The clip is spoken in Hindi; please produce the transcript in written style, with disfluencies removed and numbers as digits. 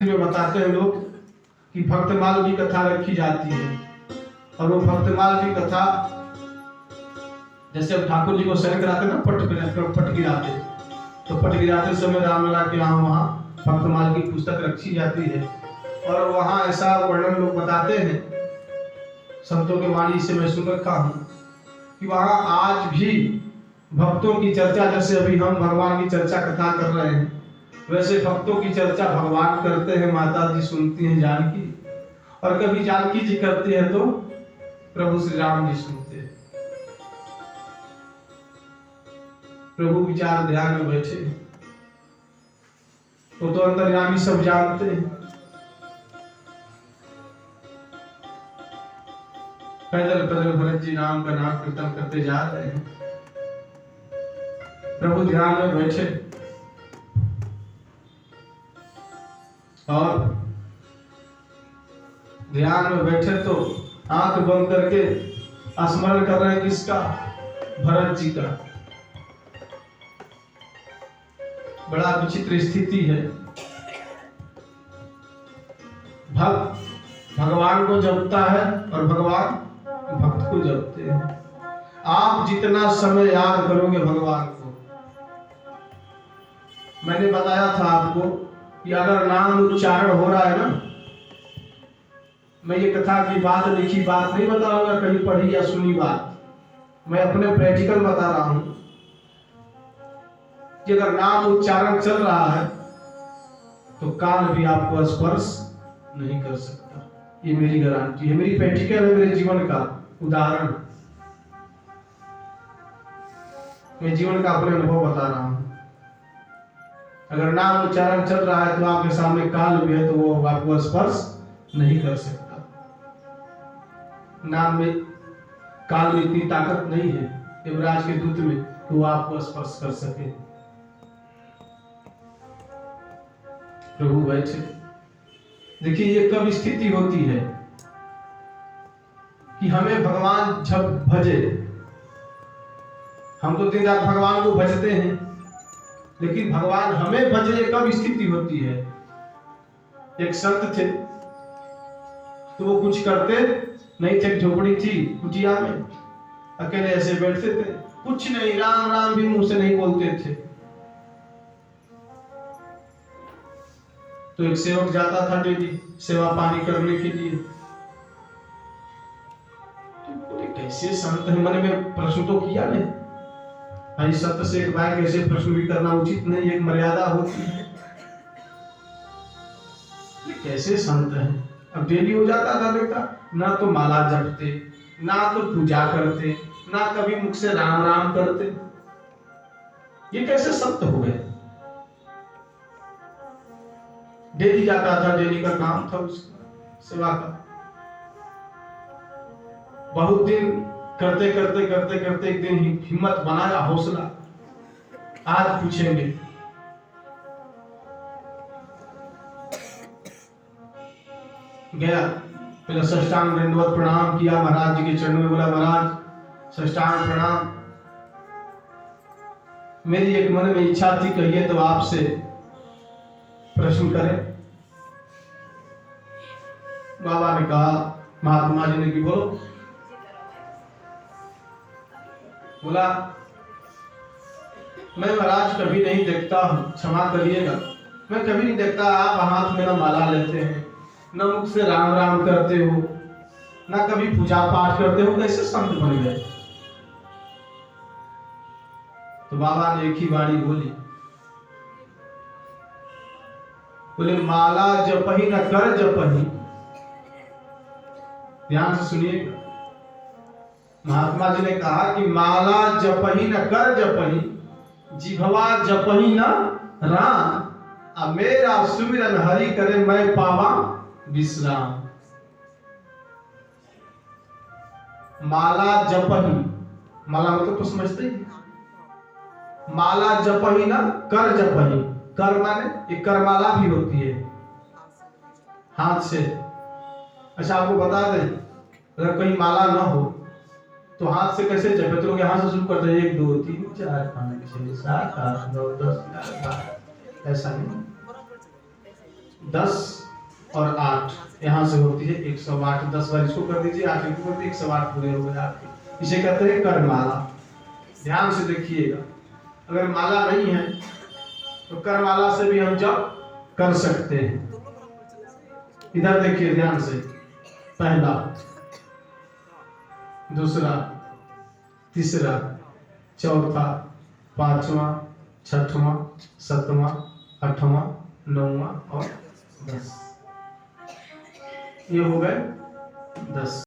में बताते हैं लोग कि भक्तमाल की कथा रखी जाती है। और वो भक्तमाल की कथा जैसे अब ठाकुर जी को शयन कराते ना, पट गिराते, तो पट गिराते समय रामलला के यहाँ वहाँ भक्तमाल की पुस्तक रखी जाती है। और वहाँ ऐसा वर्णन लोग बताते हैं, संतों की वाणी से मैं सुन रखा हूँ कि वहाँ आज भी भक्तों की चर्चा, जैसे अभी हम भगवान की चर्चा कथा कर रहे हैं, वैसे भक्तों की चर्चा भगवान करते हैं, माता जी सुनती हैं जानकी, और कभी जानकी जी करते हैं तो प्रभु श्री राम जी सुनते हैं। प्रभु विचार ध्यान में बैठे, वो तो अंतर्यामी सब जानते हैं। पैदल पैदल भरत जी राम का नाम कीर्तन करते जा रहे हैं, प्रभु ध्यान में बैठे और ध्यान में बैठे तो आंख बंद करके स्मरण कर रहे हैं किसका? भरत जी का। बड़ा विचित्र स्थिति है। भक्त भगवान को जपता है और भगवान भक्त को जपते हैं। आप जितना समय याद करोगे भगवान को, मैंने बताया था आपको कि अगर नाम उच्चारण हो रहा है ना, मैं ये कथा की बात, लिखी बात नहीं बता रहा हूँ, कहीं पढ़ी या सुनी बात, मैं अपने प्रैक्टिकल बता रहा हूं कि अगर नाम उच्चारण चल रहा है तो काल भी आपको स्पर्श नहीं कर सकता। ये मेरी गारंटी है, मेरी प्रैक्टिकल है, मेरे जीवन का उदाहरण, मैं जीवन का अपने अनुभव बता रहा हूं। अगर नाम उच्चारण चल रहा है तो आपके सामने काल भी है तो वो आपको स्पर्श नहीं कर सकता। नाम में, काल में इतनी ताकत नहीं है देवराज के दूत में तो वो आपको स्पर्श कर सके। प्रभु बैठे, देखिए ये कब स्थिति होती है कि हमें भगवान जब भजे, हम तो दिन रात भगवान को भजते हैं, लेकिन भगवान हमें भजे, ये कब स्थिति होती है? एक संत थे तो वो कुछ करते नहीं थे, झोपड़ी थी कुटिया में, अकेले ऐसे बैठते थे, कुछ नहीं, राम राम भी मुंह से नहीं बोलते थे। तो एक सेवक जाता था डेली सेवा पानी करने के लिए, तो बोले कैसे संत है, मन में प्रश्न तो किया नहीं, भाई सत्य से एक बार कैसे प्रश्न भी करना उचित नहीं, एक मर्यादा होती है, कैसे संत है। अब डेली हो जाता था बेटा, ना तो माला जपते, ना तो पूजा करते, ना कभी मुख से राम राम करते, ये कैसे संत हो गए? डेली जाता था, डेली का काम था उसका सेवा का। बहुत दिन करते करते करते करते एक दिन हिम्मत बनाया, हौसला, आज पूछेंगे। गया, पहले साष्टांग दंडवत प्रणाम किया, महाराज जी के चरणों में बोला महाराज साष्टांग प्रणाम, मेरी एक मन में इच्छा थी, कहिए तो आपसे प्रश्न करें। बाबा ने कहा, महात्मा जी ने कि बोलो। बोला मैं महाराज कभी नहीं देखता हूं, क्षमा करिएगा, मैं कभी नहीं देखता आप हाथ में ना माला लेते हैं, न मुख से राम राम करते हो, ना कभी पूजा पाठ करते हो, कैसे संत बन गए? तो बाबा ने एक ही वाणी बोली, बोले माला जपही न कर जपही। ध्यान से सुनिएगा, महात्मा जी ने कहा कि माला जपही न कर जपही, जिभवा जपही न राम, अब मेरा सुमिरन हरि करे मैं पावा विश्राम। माला जपही, माला मतलब तो समझते ही, माला जपही ना कर जपही, कर माने एक करमाला भी होती है हाथ से। अच्छा आपको बता दें, अगर कहीं माला ना हो तो हाथ से कैसे जपे? तो लोग यहाँ से शुरू करते हैं 1 2 3 4 5 6 7 8 9 10 11, ऐसा नहीं। 10 और 8 यहाँ से होती है 108। 10 बार इसको कर दीजिए, 8 इसको कर दीजिए, 108 पूरे हो गए आपके। इसे कहते हैं करमाला। ध्यान से देखिएगा, अगर माला नहीं है तो करमाला से भी हम जप कर सकते हैं। इधर देखिए ध्यान से, पहला, दूसरा, तीसरा, चौथा, पांचवा, छठवां, सातवां, आठवां, 9वां और 10। ये हो गए 10।